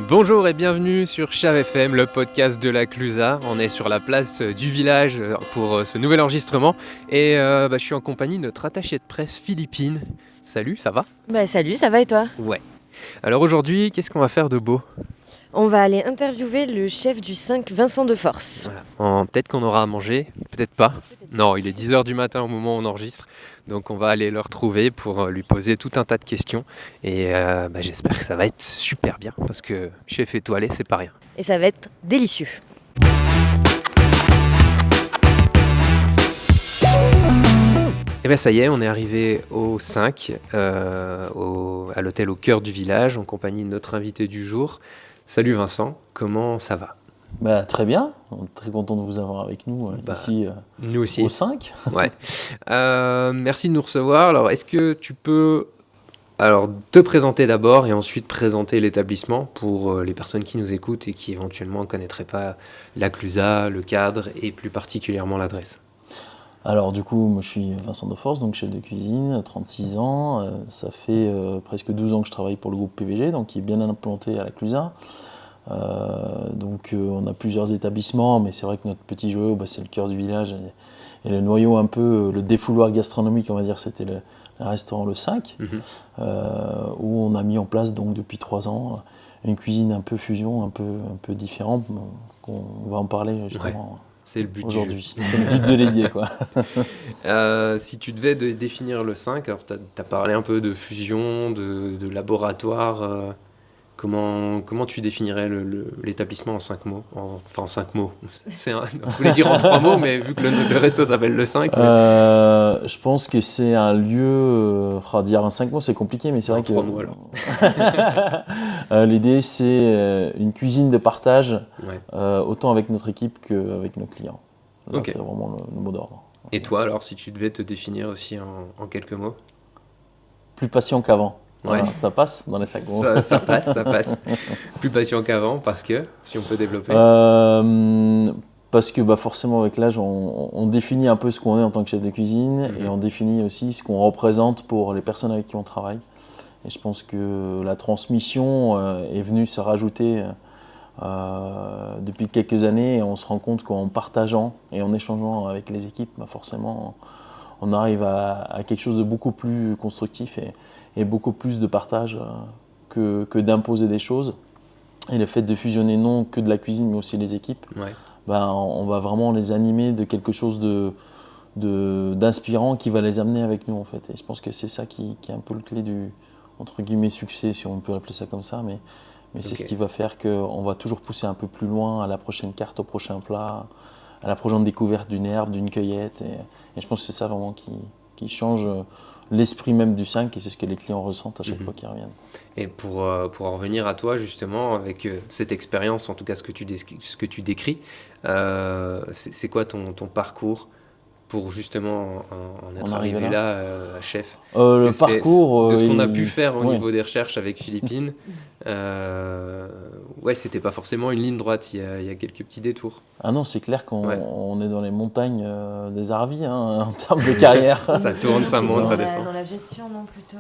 Bonjour et bienvenue sur Chave FM, le podcast de la Clusa. On est sur la place du village pour ce nouvel enregistrement et je suis en compagnie de notre attachée de presse Philippine. Salut, ça va ? Salut, ça va et toi ? Ouais. Alors aujourd'hui, qu'est-ce qu'on va faire de beau ? On va aller interviewer le chef du 5, Vincent Deforce. Voilà. Peut-être qu'on aura à manger, peut-être pas. Non, il est 10h du matin au moment où on enregistre. Donc on va aller le retrouver pour lui poser tout un tas de questions. Et j'espère que ça va être super bien parce que chef étoilé, c'est pas rien. Et ça va être délicieux. Et bien ça y est, on est arrivé au 5, à l'hôtel au cœur du village, en compagnie de notre invité du jour. Salut Vincent, comment ça va ? Très bien, on est très content de vous avoir avec nous ici nous aussi. au 5. Ouais. Merci de nous recevoir. Alors, est-ce que tu peux te présenter d'abord et ensuite présenter l'établissement pour les personnes qui nous écoutent et qui éventuellement ne connaîtraient pas la Clusa, le cadre et plus particulièrement l'adresse ? Alors du coup, moi je suis Vincent Deforce, donc chef de cuisine, 36 ans. Ça fait presque 12 ans que je travaille pour le groupe PVG, donc qui est bien implanté à la Clusa. On a plusieurs établissements, mais c'est vrai que notre petit joyau, c'est le cœur du village et le noyau un peu, le défouloir gastronomique, on va dire, c'était le restaurant Le 5, où on a mis en place donc depuis 3 ans une cuisine un peu fusion, un peu différente, qu'on va en parler justement. Ouais. C'est le but aujourd'hui. C'est le but de l'idée, quoi. Si tu devais définir le 5, alors tu as parlé un peu de fusion, de laboratoire. Comment tu définirais l'établissement en 5 mots ? En 5 mots. On voulait dire en 3 mots, mais vu que le resto s'appelle le 5. Je pense que c'est un lieu. Dire en 5 mots, c'est compliqué, mais c'est vrai que. 3 mots alors. L'idée, c'est une cuisine de partage, ouais. Autant avec notre équipe qu'avec nos clients. Là, okay. C'est vraiment le mot d'ordre. Et toi, alors, si tu devais te définir aussi en quelques mots ? Plus patient qu'avant. Ouais. Voilà, ça passe dans les 5 mots. Ça passe. Plus patient qu'avant, parce que, si on peut développer. Parce que forcément, avec l'âge, on définit un peu ce qu'on est en tant que chef de cuisine et on définit aussi ce qu'on représente pour les personnes avec qui on travaille. Et je pense que la transmission est venue se rajouter depuis quelques années et on se rend compte qu'en partageant et en échangeant avec les équipes, forcément, on arrive à quelque chose de beaucoup plus constructif et beaucoup plus de partage que d'imposer des choses. Et le fait de fusionner non que de la cuisine mais aussi les équipes, on va vraiment les animer de quelque chose d'inspirant qui va les amener avec nous en fait. Et je pense que c'est ça qui est un peu le clé du entre guillemets succès, si on peut appeler ça comme ça, mais c'est ce qui va faire qu'on va toujours pousser un peu plus loin à la prochaine carte, au prochain plat, à la prochaine découverte d'une herbe, d'une cueillette. Et je pense que c'est ça vraiment qui change l'esprit même du 5 et c'est ce que les clients ressentent à chaque fois qu'ils reviennent. Et pour en revenir à toi justement, avec cette expérience, en tout cas ce que tu décris, c'est quoi ton parcours pour justement en être arrivé là chef ? Le parcours de ce qu'on a pu faire au niveau des recherches avec Philippine, c'était pas forcément une ligne droite, il y a quelques petits détours. Ah non, c'est clair qu'on est dans les montagnes des Arvis en termes de carrière. Ça tourne, ça monte, ça descend. Dans la gestion, non, plutôt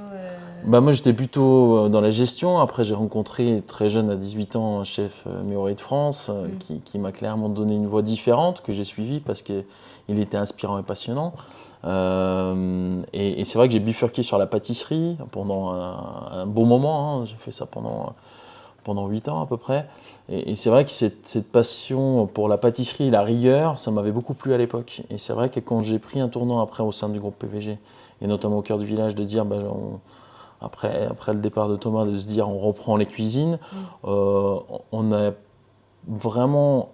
Moi j'étais plutôt dans la gestion, après j'ai rencontré très jeune à 18 ans un chef Méoré de France qui m'a clairement donné une voie différente que j'ai suivie parce qu'il était inspirant et passionnant. Et c'est vrai que j'ai bifurqué sur la pâtisserie pendant un bon moment, j'ai fait ça pendant 8 ans à peu près. Et c'est vrai que cette passion pour la pâtisserie et la rigueur, ça m'avait beaucoup plu à l'époque. Et c'est vrai que quand j'ai pris un tournant après au sein du groupe PVG, et notamment au cœur du village, de dire, après le départ de Thomas, de se dire on reprend les cuisines, on a vraiment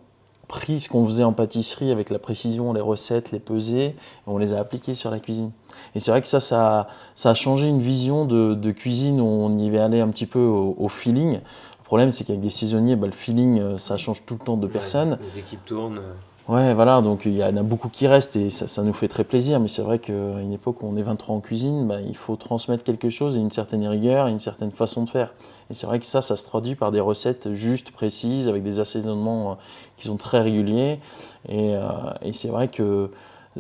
pris ce qu'on faisait en pâtisserie avec la précision, les recettes, les pesées, et on les a appliquées sur la cuisine. Et c'est vrai que ça a changé une vision de cuisine où on y va aller un petit peu au feeling. Le problème, c'est qu'avec des saisonniers, le feeling, ça change tout le temps de personnes. Les équipes tournent. Ouais, voilà, donc il y en a beaucoup qui restent et ça nous fait très plaisir. Mais c'est vrai qu'à une époque où on est 23 en cuisine, il faut transmettre quelque chose et une certaine rigueur et une certaine façon de faire. Et c'est vrai que ça se traduit par des recettes justes, précises, avec des assaisonnements qui sont très réguliers. Et c'est vrai que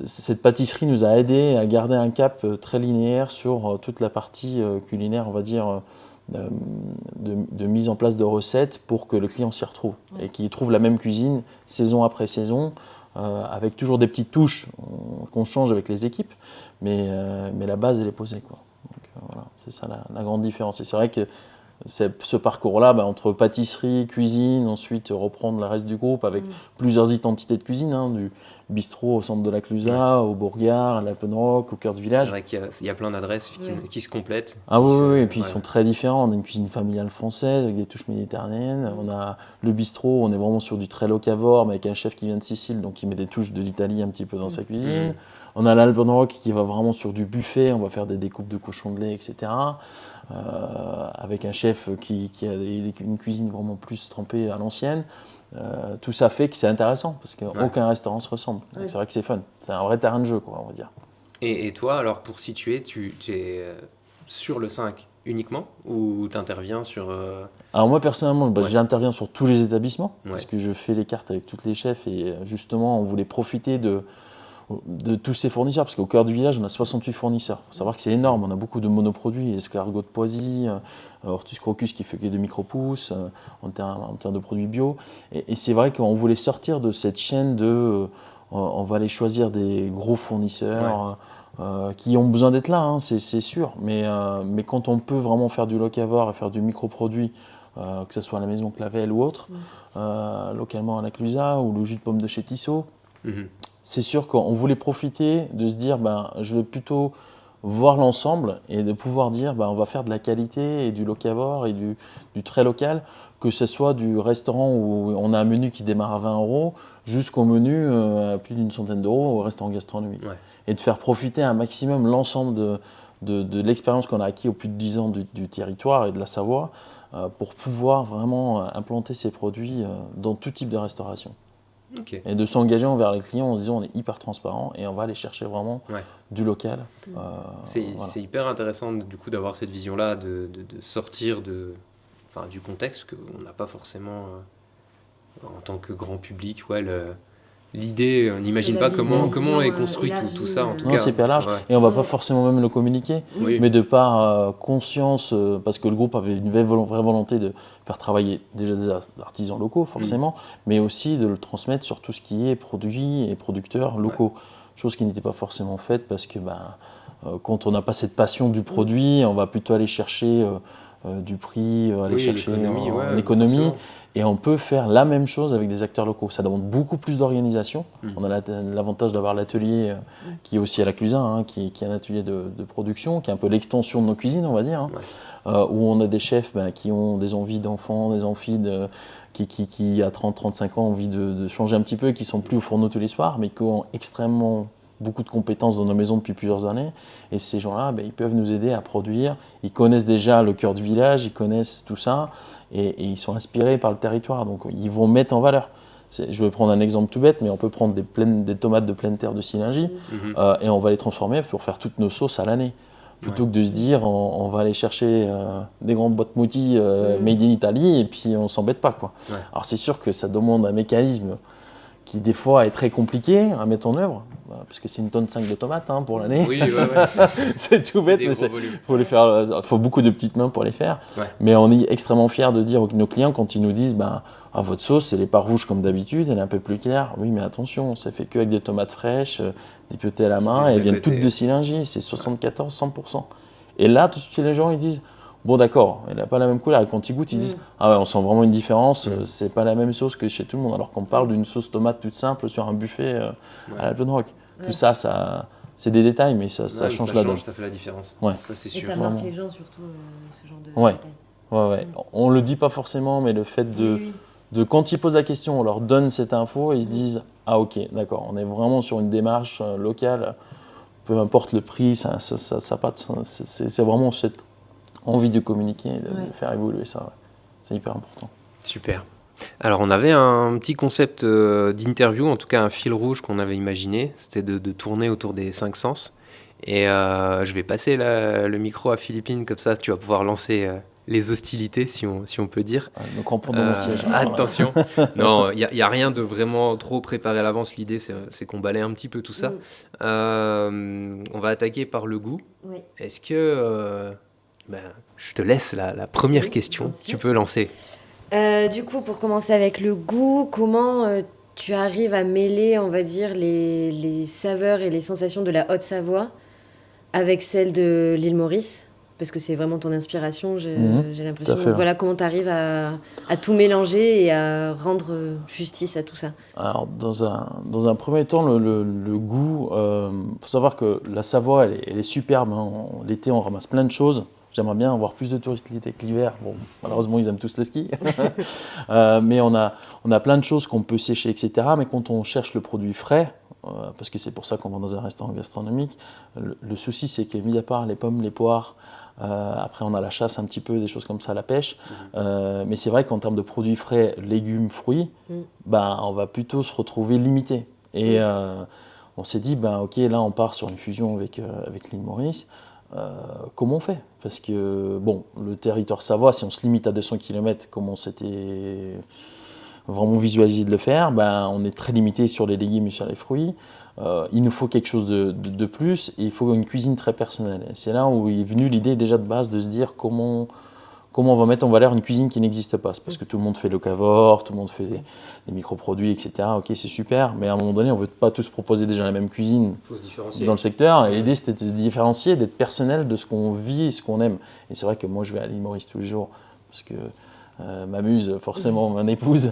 cette pâtisserie nous a aidés à garder un cap très linéaire sur toute la partie culinaire, on va dire, de mise en place de recettes pour que le client s'y retrouve et qu'il trouve la même cuisine saison après saison, avec toujours des petites touches qu'on change avec les équipes, mais la base elle est posée, quoi. Donc, voilà, c'est ça la grande différence. Et c'est vrai que ce parcours-là, entre pâtisserie, cuisine, ensuite reprendre le reste du groupe avec plusieurs identités de cuisine, du bistrot au centre de la Clusaz, au Bourgard, à l'Alpenrock, au cœur du village. C'est vrai qu'il y a plein d'adresses qui se complètent. Oui, et puis ils sont très différents. On a une cuisine familiale française avec des touches méditerranéennes. On a le bistrot, on est vraiment sur du très locavore, mais avec un chef qui vient de Sicile, donc il met des touches de l'Italie un petit peu dans sa cuisine. On a l'Alpenrock qui va vraiment sur du buffet, on va faire des découpes de cochon de lait, etc. Avec un chef qui a une cuisine vraiment plus trempée à l'ancienne. Tout ça fait que c'est intéressant, parce qu'aucun restaurant se ressemble. Donc c'est vrai que c'est fun. C'est un vrai terrain de jeu, quoi, on va dire. Et toi, alors pour situer, tu es sur le 5 uniquement ou tu interviens sur... Alors moi personnellement, j'interviens sur tous les établissements, parce que je fais les cartes avec tous les chefs et justement on voulait profiter de tous ces fournisseurs, parce qu'au cœur du village, on a 68 fournisseurs. Il faut savoir que c'est énorme, on a beaucoup de monoproduits, escargot de Poisy, Hortus Crocus qui fait que des micro-pousses, en termes de produits bio. Et c'est vrai qu'on voulait sortir de cette chaîne on va aller choisir des gros fournisseurs qui ont besoin d'être là, c'est sûr. Mais quand on peut vraiment faire du locavore et faire du micro-produit, que ce soit à la maison Clavel ou autre, localement à la Clusaz ou le jus de pomme de chez Tissot, c'est sûr qu'on voulait profiter de se dire je vais plutôt voir l'ensemble et de pouvoir dire on va faire de la qualité et du locavore et du très local, que ce soit du restaurant où on a un menu qui démarre à 20 € jusqu'au menu à plus d'une centaine d'euros au restaurant gastronomique. Et de faire profiter un maximum l'ensemble de l'expérience qu'on a acquis au plus de 10 ans du territoire et de la Savoie pour pouvoir vraiment implanter ces produits dans tout type de restauration. Okay. Et de s'engager envers les clients en se disant on est hyper transparent et on va aller chercher vraiment du local. C'est hyper intéressant du coup d'avoir cette vision-là, de sortir du contexte qu'on n'a pas forcément en tant que grand public. L'idée, on n'imagine pas comment est construit tout ça en tout cas. Non, c'est hyper large et on ne va pas forcément même le communiquer, mais de par conscience, parce que le groupe avait une vraie volonté de faire travailler déjà des artisans locaux forcément, mais aussi de le transmettre sur tout ce qui est produits et producteurs locaux. Chose qui n'était pas forcément faite parce que quand on n'a pas cette passion du produit, on va plutôt aller chercher du prix, aller chercher l'économie. Et on peut faire la même chose avec des acteurs locaux. Ça demande beaucoup plus d'organisation. On a l'avantage d'avoir l'atelier qui est aussi à la Clusaz, qui est un atelier de production, qui est un peu l'extension de nos cuisines, on va dire, où on a des chefs qui ont des envies d'enfants, des envies qui à 30-35 ans, ont envie de changer un petit peu, qui sont plus au fourneau tous les soirs, mais qui ont extrêmement beaucoup de compétences dans nos maisons depuis plusieurs années. Et ces gens-là, ils peuvent nous aider à produire. Ils connaissent déjà le cœur du village, ils connaissent tout ça. Et ils sont inspirés par le territoire, donc ils vont mettre en valeur. Je vais prendre un exemple tout bête, mais on peut prendre des tomates de pleine terre de Sillingy et on va les transformer pour faire toutes nos sauces à l'année. Plutôt que de se dire, on va aller chercher des grandes boîtes moutis made in Italy et puis on ne s'embête pas, quoi. Alors c'est sûr que ça demande un mécanisme qui des fois est très compliqué à mettre en œuvre, parce que c'est 1,5 tonne de tomates pour l'année. Oui, c'est tout bête, mais il faut beaucoup de petites mains pour les faire. Mais on est extrêmement fiers de dire que nos clients, quand ils nous disent votre sauce, elle n'est pas rouge comme d'habitude, elle est un peu plus claire. Oui, mais attention, ça fait qu'avec des tomates fraîches, dépioter à la main, et elles viennent toutes de Sillingy, c'est 74-100%. Et là, tout de suite, les gens ils disent bon d'accord, elle n'a pas la même couleur, et quand ils goûtent, ils disent on sent vraiment une différence, c'est pas la même sauce que chez tout le monde, alors qu'on parle d'une sauce tomate toute simple sur un buffet à l'Alpenrock. Tout ça, c'est des détails, mais ça change la donne. Ça fait la différence, ça c'est sûr. Et ça marque les gens surtout, ce genre de détails. On le dit pas forcément, mais le fait de quand ils posent la question, on leur donne cette info et ils se disent ok, d'accord, on est vraiment sur une démarche locale, peu importe le prix, ça pas c'est vraiment cette envie de communiquer, de faire évoluer ça. C'est hyper important. Super. Alors on avait un petit concept d'interview, en tout cas un fil rouge qu'on avait imaginé, c'était de tourner autour des 5 sens. Et je vais passer le micro à Philippine, comme ça tu vas pouvoir lancer les hostilités, si on peut dire. Me crampons dans mon siège. Attention. Non, il n'y a rien de vraiment trop préparé à l'avance. L'idée, c'est qu'on balaye un petit peu tout ça. On va attaquer par le goût. Est-ce que Je te laisse la première question. bien sûr. Tu peux lancer. Du coup, pour commencer avec le goût, comment tu arrives à mêler, on va dire, les saveurs et les sensations de la Haute-Savoie avec celles de l'île Maurice? Parce que c'est vraiment ton inspiration, j'ai l'impression. tout à fait, Donc voilà, comment tu arrives à tout mélanger et à rendre justice à tout ça? Alors, dans un premier temps, le goût, faut savoir que la Savoie, elle est superbe, hein. L'été, on ramasse plein de choses. J'aimerais bien avoir plus de touristes l'été que l'hiver. Bon, malheureusement, ils aiment tous le ski. Mais on a plein de choses qu'on peut sécher, etc. Mais quand on cherche le produit frais, parce que c'est pour ça qu'on va dans un restaurant gastronomique, le souci, c'est que, mis à part les pommes, les poires, après on a la chasse un petit peu, des choses comme ça, la pêche. Mais c'est vrai qu'en termes de produits frais, légumes, fruits, on va plutôt se retrouver limité. Et on s'est dit, ok, là on part sur une fusion avec l'île Maurice. Comment on fait? Parce que le territoire Savoie, si on se limite à 200 km, comme on s'était vraiment visualisé de le faire, on est très limité sur les légumes et sur les fruits. Il nous faut quelque chose de plus et il faut une cuisine très personnelle. Et c'est là où est venue l'idée déjà de base de se dire comment on va mettre en valeur une cuisine qui n'existe pas. C'est parce que tout le monde fait locavore, tout le monde fait des microproduits, etc. Ok, c'est super, mais à un moment donné, on ne veut pas tous proposer déjà la même cuisine dans le secteur. Et l'idée, c'était de se différencier, d'être personnel de ce qu'on vit et ce qu'on aime. Et c'est vrai que moi, je vais à l'île Maurice tous les jours parce que ma muse, forcément, mon épouse,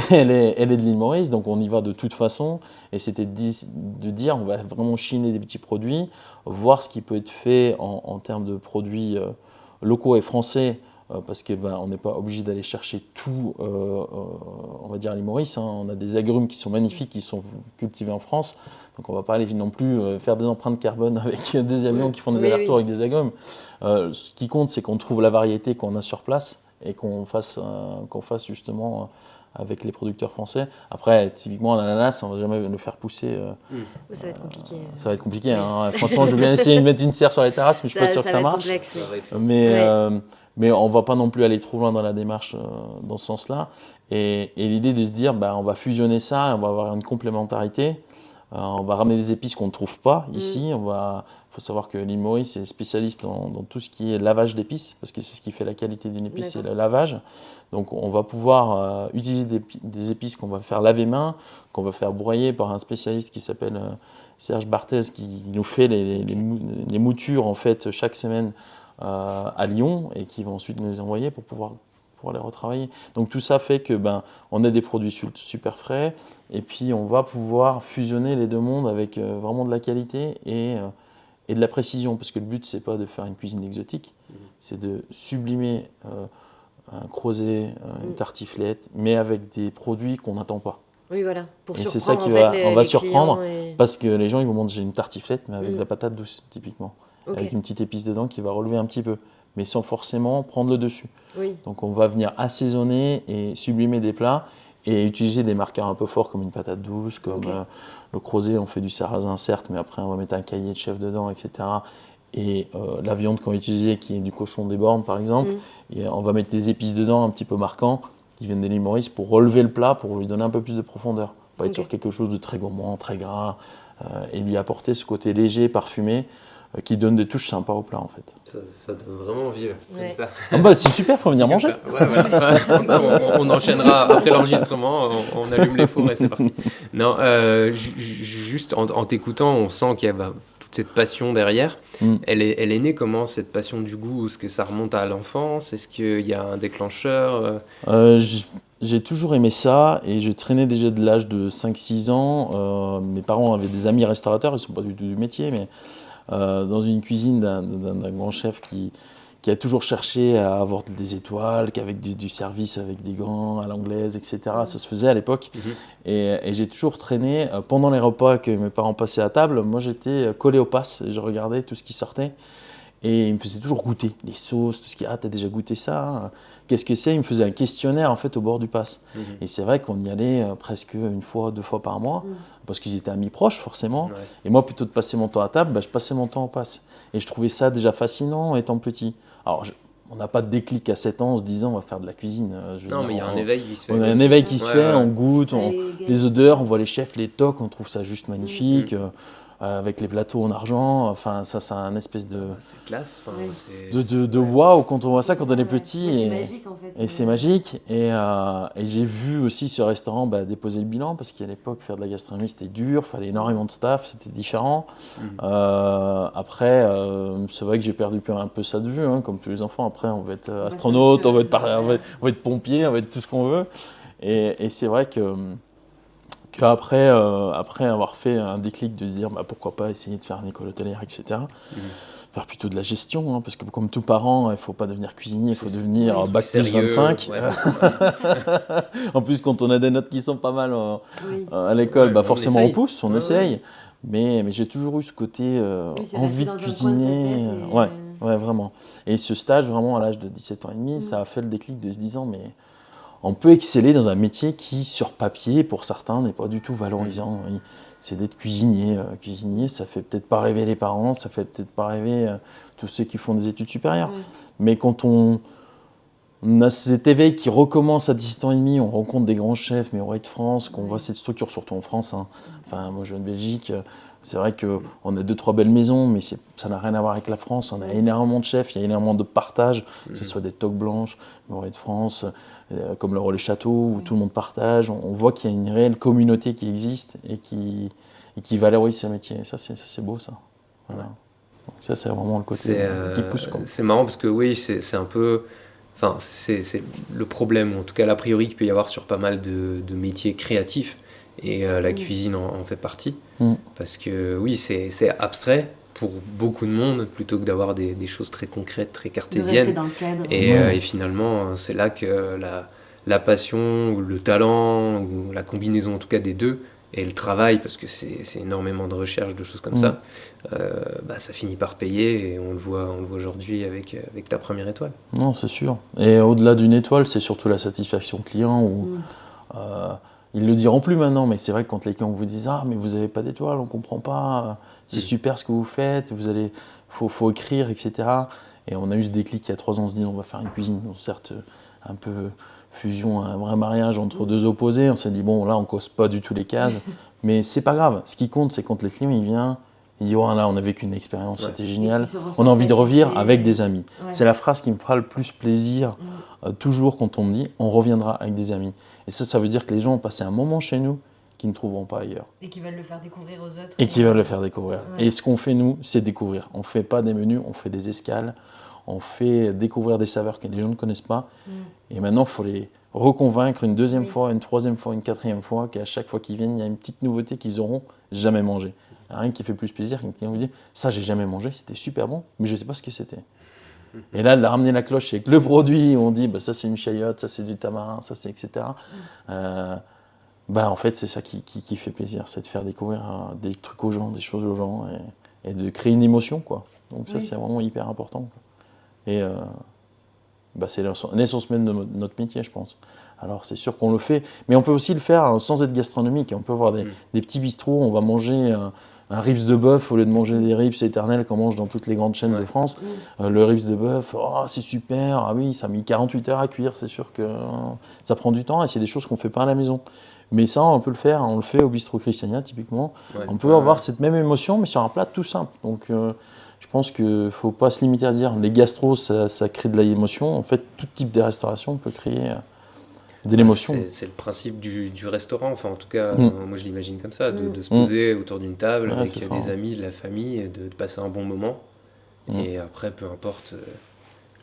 elle est de l'île Maurice, donc on y va de toute façon. Et c'était de dire, on va vraiment chiner des petits produits, voir ce qui peut être fait en termes de produits locaux et français, parce qu'on n'est pas obligé d'aller chercher tout, on va dire à l'île Maurice. Hein. On a des agrumes qui sont magnifiques, qui sont cultivés en France, donc on ne va pas aller non plus faire des empreintes carbone avec des avions qui font des allers-retours avec des agrumes. Ce qui compte, c'est qu'on trouve la variété qu'on a sur place et qu'on fasse justement avec les producteurs français. Après, typiquement, l'ananas, on ne va jamais le faire pousser. Ça va être compliqué. Ça va être compliqué. Hein. Franchement, je veux bien essayer de mettre une serre sur les terrasses, mais je ne suis pas sûr que ça marche. Complexe, oui. Mais on ne va pas non plus aller trop loin dans la démarche dans ce sens-là. Et l'idée de se dire, on va fusionner ça, on va avoir une complémentarité. On va ramener des épices qu'on ne trouve pas ici. Il faut savoir que l'île Maurice est spécialiste dans tout ce qui est lavage d'épices, parce que c'est ce qui fait la qualité d'une épice, c'est le lavage. Donc on va pouvoir utiliser des épices qu'on va faire laver main, qu'on va faire broyer par un spécialiste qui s'appelle Serge Barthez, qui nous fait les moutures en fait, chaque semaine à Lyon, et qui va ensuite nous les envoyer pour pouvoir les retravailler. Donc tout ça fait que on a des produits super frais, et puis on va pouvoir fusionner les deux mondes avec vraiment de la qualité et de la précision, parce que le but c'est pas de faire une cuisine exotique, c'est de sublimer un crozet, une tartiflette, mais avec des produits qu'on n'attend pas. Oui, voilà. Pour et surprendre, c'est ça qui on va surprendre, et... parce que les gens ils vont manger une tartiflette, mais avec de la patate douce, typiquement. Avec une petite épice dedans qui va relever un petit peu, mais sans forcément prendre le dessus. Oui. Donc on va venir assaisonner et sublimer des plats et utiliser des marqueurs un peu forts comme une patate douce, comme le crozet, on fait du sarrasin certes, mais après on va mettre un cahier de chef dedans, etc. Et la viande qu'on va utiliser, qui est du cochon des bornes par exemple, et on va mettre des épices dedans un petit peu marquants, qui viennent de l'île Maurice, pour relever le plat, pour lui donner un peu plus de profondeur. Pas être sur quelque chose de très gourmand, très gras, et lui apporter ce côté léger, parfumé, qui donne des touches sympas au plat en fait. Ça donne vraiment envie, comme ça. C'est super, faut venir manger. On enchaînera après l'enregistrement, on allume les fours et c'est parti. Non, juste en t'écoutant, on sent qu'il y a toute cette passion derrière. Elle est née comment, cette passion du goût? Est-ce que ça remonte à l'enfance? Est-ce qu'il y a un déclencheur? J'ai toujours aimé ça et je traînais déjà de l'âge de 5-6 ans. Mes parents avaient des amis restaurateurs, ils ne sont pas du tout du métier, mais dans une cuisine d'un grand chef qui a toujours cherché à avoir des étoiles, avec du service avec des gants à l'anglaise, etc. Ça se faisait à l'époque. Et j'ai toujours traîné. Pendant les repas que mes parents passaient à table, moi j'étais collé au passe et je regardais tout ce qui sortait. Et il me faisait toujours goûter les sauces, tout ce qui est « Ah, t'as déjà goûté ça? Qu'est-ce que c'est ?» Il me faisait un questionnaire en fait au bord du pass. Et c'est vrai qu'on y allait presque une fois, 2 fois par mois, parce qu'ils étaient amis proches forcément. Ouais. Et moi, plutôt de passer mon temps à table, je passais mon temps au pass. Et je trouvais ça déjà fascinant étant petit. Alors, on n'a pas de déclic à 7 ans en se disant on va faire de la cuisine. Mais il y a un éveil qui se fait. On a un éveil qui se fait, on goûte, les odeurs, on voit les chefs, les tocs, on trouve ça juste magnifique. avec les plateaux en argent. Enfin, ça, c'est un espèce C'est classe. Enfin, Ouais. c'est de waouh quand on voit ça quand on est petit. Ouais, c'est Et, magique en fait. et c'est magique. Et j'ai vu aussi ce restaurant déposer le bilan parce qu'à l'époque, faire de la gastronomie, c'était dur. Il fallait énormément de staff, c'était différent. Après, c'est vrai que j'ai perdu un peu ça de vue, hein, comme tous les enfants. Après, on veut être astronaute, on veut être, on veut être pompier, on veut être tout ce qu'on veut. Et c'est vrai qu'après après avoir fait un déclic de dire pourquoi pas essayer de faire une école hôtelière, etc., faire plutôt de la gestion, hein, parce que comme tout parent, il ne faut pas devenir cuisinier, il faut devenir bac plus sérieux, 25. ouais. En plus, quand on a des notes qui sont pas mal Oui. à l'école, Ouais, forcément essaye. on pousse, on Ouais, essaye. ouais. Mais j'ai toujours eu ce côté Oui, c'est envie resté de dans un coin de ta cuisiner. tête et- Ouais, vraiment. Et ce stage, vraiment, à l'âge de 17 ans et demi, ça a fait le déclic de se disant, mais on peut exceller dans un métier qui, sur papier, pour certains, n'est pas du tout valorisant. C'est d'être cuisinier. Cuisinier, ça fait peut-être pas rêver les parents, ça fait peut-être pas rêver tous ceux qui font des études supérieures. Ouais. Mais quand on a cet éveil qui recommence à 17 ans et demi, on rencontre des grands chefs, mais au Roi de France, qu'on voit cette structure, surtout en France. Hein. Enfin, moi je viens de Belgique, c'est vrai qu'on a 2-3 belles maisons, mais ça n'a rien à voir avec la France. On a énormément de chefs, il y a énormément de partage, que ce soit des toques blanches, le Roi de France, comme le Relais Château, où tout le monde partage. On voit qu'il y a une réelle communauté qui existe et qui valorise ce métier. Et ça, c'est beau, ça. Voilà. Donc ça, c'est vraiment le côté qui pousse. Quoi. C'est marrant parce que oui, c'est un peu. Enfin, c'est le problème, ou en tout cas l'a priori qu'il peut y avoir sur pas mal de métiers créatifs, et la cuisine en fait partie. Parce que oui, c'est abstrait pour beaucoup de monde, plutôt que d'avoir des choses très concrètes, très De cartésiennes. rester dans le cadre. Et finalement, c'est là que la passion, ou le talent, ou la combinaison en tout cas des deux, et le travail, parce que c'est énormément de recherche, de choses comme ça, ça finit par payer, et on le voit aujourd'hui avec ta première étoile. Non, c'est sûr. Et au-delà d'une étoile, c'est surtout la satisfaction client. Ils le diront plus maintenant, mais c'est vrai que quand les clients vous disent « Ah, mais vous n'avez pas d'étoile, on ne comprend pas, c'est super ce que vous faites, faut écrire, etc. » Et on a eu ce déclic il y a 3 ans, on se dit « On va faire une cuisine. » Certes, un peu fusion, un vrai mariage entre deux opposés. On s'est dit « Bon, là, on ne cause pas du tout les cases. » Mais c'est pas grave. Ce qui compte, c'est quand les clients, ils viennent, ils disent « Oh, là, on a vécu une expérience, c'était génial. On a envie de revenir avec des amis. » C'est la phrase qui me fera le plus plaisir, toujours quand on me dit « On reviendra avec des amis. » Et ça veut dire que les gens ont passé un moment chez nous qu'ils ne trouveront pas ailleurs. Et qui veulent le faire découvrir aux autres. Et qui veulent le faire découvrir. Ouais. Et ce qu'on fait, nous, c'est découvrir. On ne fait pas des menus, on fait des escales. On fait découvrir des saveurs que les gens ne connaissent pas. Et maintenant, il faut les reconvaincre une deuxième fois, une troisième fois, une quatrième fois, qu'à chaque fois qu'ils viennent, il y a une petite nouveauté qu'ils n'auront jamais mangée. Rien qui fait plus plaisir qu'un client vous dit « Ça, j'ai jamais mangé, c'était super bon, mais je ne sais pas ce que c'était. » Et là, de ramener la cloche avec le produit, on dit ça c'est une chayotte, ça c'est du tamarin, ça c'est etc. En fait, c'est ça qui fait plaisir, c'est de faire découvrir des trucs aux gens, des choses aux gens et de créer une émotion, quoi. Donc ça, c'est vraiment hyper important. Quoi. Et c'est l'essence même de notre métier, je pense. Alors c'est sûr qu'on le fait, mais on peut aussi le faire sans être gastronomique. On peut avoir des petits bistrots, on va manger un ribs de bœuf au lieu de manger des ribs éternels qu'on mange dans toutes les grandes chaînes de France. Le ribs de bœuf, c'est super, ah oui, ça a mis 48 heures à cuire, c'est sûr que ça prend du temps et c'est des choses qu'on ne fait pas à la maison. Mais ça, on peut le faire, on le fait au bistrot Christiania typiquement. On peut avoir cette même émotion, mais sur un plat tout simple. Donc je pense qu'il ne faut pas se limiter à dire les gastros, ça crée de l'émotion. En fait, tout type de restauration peut créer de l'émotion. C'est le principe du restaurant, enfin en tout cas, moi je l'imagine comme ça, de se poser autour d'une table avec des amis, de la famille, de passer un bon moment. Et après, peu importe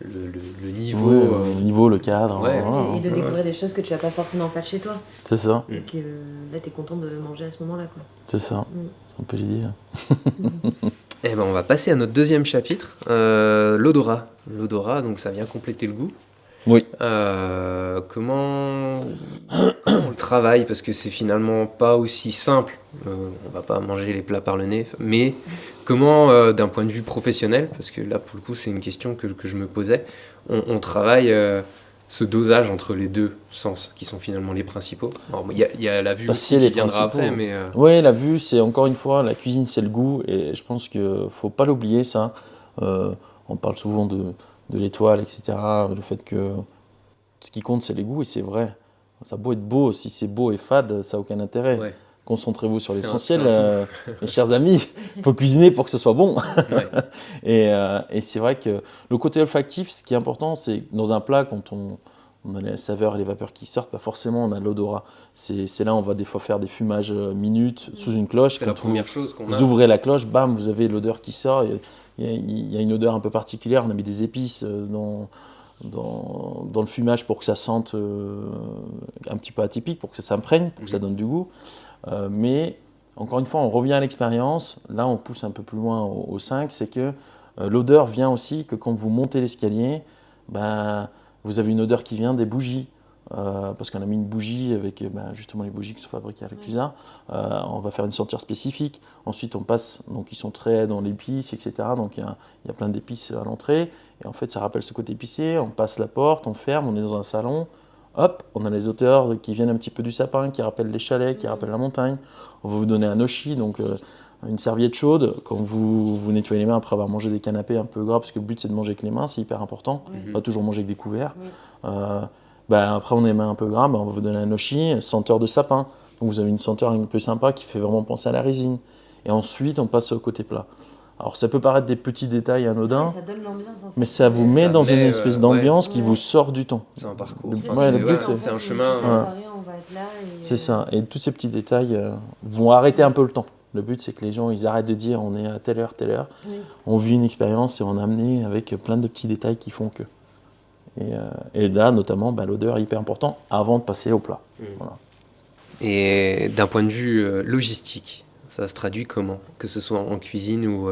le niveau. Le niveau, le cadre. Et de découvrir des choses que tu vas pas forcément faire chez toi. C'est ça. Et que là, tu es content de manger à ce moment-là. Quoi. C'est ça. C'est un peu l'idée. Eh ben, on va passer à notre deuxième chapitre, l'odorat. L'odorat, donc ça vient compléter le goût. Oui. Comment on le travaille, parce que c'est finalement pas aussi simple. On va pas manger les plats par le nez, mais comment, d'un point de vue professionnel, parce que là pour le coup c'est une question que je me posais, on travaille ce dosage entre les deux sens qui sont finalement les principaux. Il y a la vue aussi qui viendra après, mais oui, la vue, c'est encore une fois, la cuisine c'est le goût, et je pense qu'il faut pas l'oublier ça. On parle souvent de l'étoile, etc. Le fait que ce qui compte, c'est les goûts, et c'est vrai. Ça a beau être beau, si c'est beau et fade, ça n'a aucun intérêt. concentrez-vous sur C'est l'essentiel, un mes chers amis. Il faut cuisiner pour que ce soit bon. Ouais. Et c'est vrai que le côté olfactif, ce qui est important, c'est que dans un plat, quand on a les saveurs et les vapeurs qui sortent, bah forcément on a l'odorat. C'est là on va des fois faire des fumages minutes sous une cloche. C'est la Quand première chose qu'on vous a. ouvrez la cloche, bam, vous avez l'odeur qui sort. Il y a une odeur un peu particulière. On a mis des épices dans le fumage pour que ça sente un petit peu atypique, pour que ça s'imprègne, pour que ça donne du goût. Mais encore une fois, on revient à l'expérience. Là, on pousse un peu plus loin au 5, c'est que l'odeur vient aussi que quand vous montez l'escalier, ben, vous avez une odeur qui vient des bougies. Parce qu'on a mis une bougie avec justement les bougies qui sont fabriquées à la Clusa. On va faire une senteur spécifique. Ensuite, on passe, donc ils sont très dans l'épice, etc. Donc il y a plein d'épices à l'entrée. Et en fait, ça rappelle ce côté épicé. On passe la porte, on ferme, on est dans un salon. Hop, on a les odeurs qui viennent un petit peu du sapin, qui rappellent les chalets, qui rappellent la montagne. On va vous donner un oshi, donc une serviette chaude. Quand vous nettoyez les mains après avoir mangé des canapés un peu gras, parce que le but c'est de manger avec les mains, c'est hyper important. Pas toujours manger avec des couverts. Après, on a les mains un peu gras, on va vous donner un oshi, senteur de sapin. Donc vous avez une senteur un peu sympa qui fait vraiment penser à la résine. Et ensuite, on passe au côté plat. Alors ça peut paraître des petits détails anodins, Ça donne l'ambiance en fait. mais ça vous met dans une espèce d'ambiance qui vous sort du temps. C'est un parcours. Le C'est but, c'est un chemin. On va être là et, C'est ça. Et tous ces petits détails vont arrêter un peu le temps. Le but, c'est que les gens, ils arrêtent de dire on est à telle heure. Oui. On vit une expérience et on est amené avec plein de petits détails qui font que. Et là, notamment, l'odeur est hyper importante avant de passer au plat. Voilà. Et d'un point de vue logistique, ça se traduit comment? Que ce soit en cuisine ou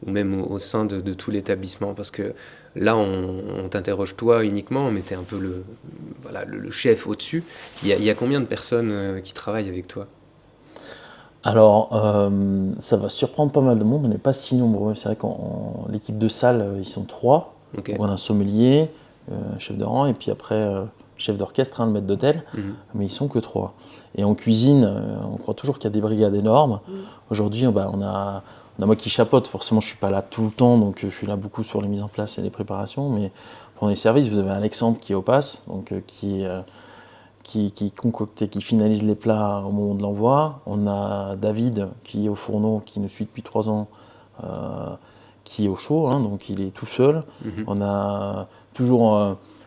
même au sein de tout l'établissement? Parce que là, on t'interroge toi uniquement, mais tu es un peu le chef au-dessus. Il y a combien de personnes qui travaillent avec toi? Alors, ça va surprendre pas mal de monde, on n'est pas si nombreux. C'est vrai qu'en l'équipe de salle, ils sont 3. Okay. Donc on a un sommelier, chef de rang, et puis après, chef d'orchestre, le maître d'hôtel, mais ils sont que 3. Et en cuisine, on croit toujours qu'il y a des brigades énormes. Aujourd'hui, on a moi qui chapeaute, forcément je ne suis pas là tout le temps, donc je suis là beaucoup sur les mises en place et les préparations, mais pour les services, vous avez Alexandre qui est au pass, donc qui concocte et qui finalise les plats au moment de l'envoi. On a David qui est au fourneau, qui nous suit depuis 3 ans, qui est au chaud, donc il est tout seul. On a toujours,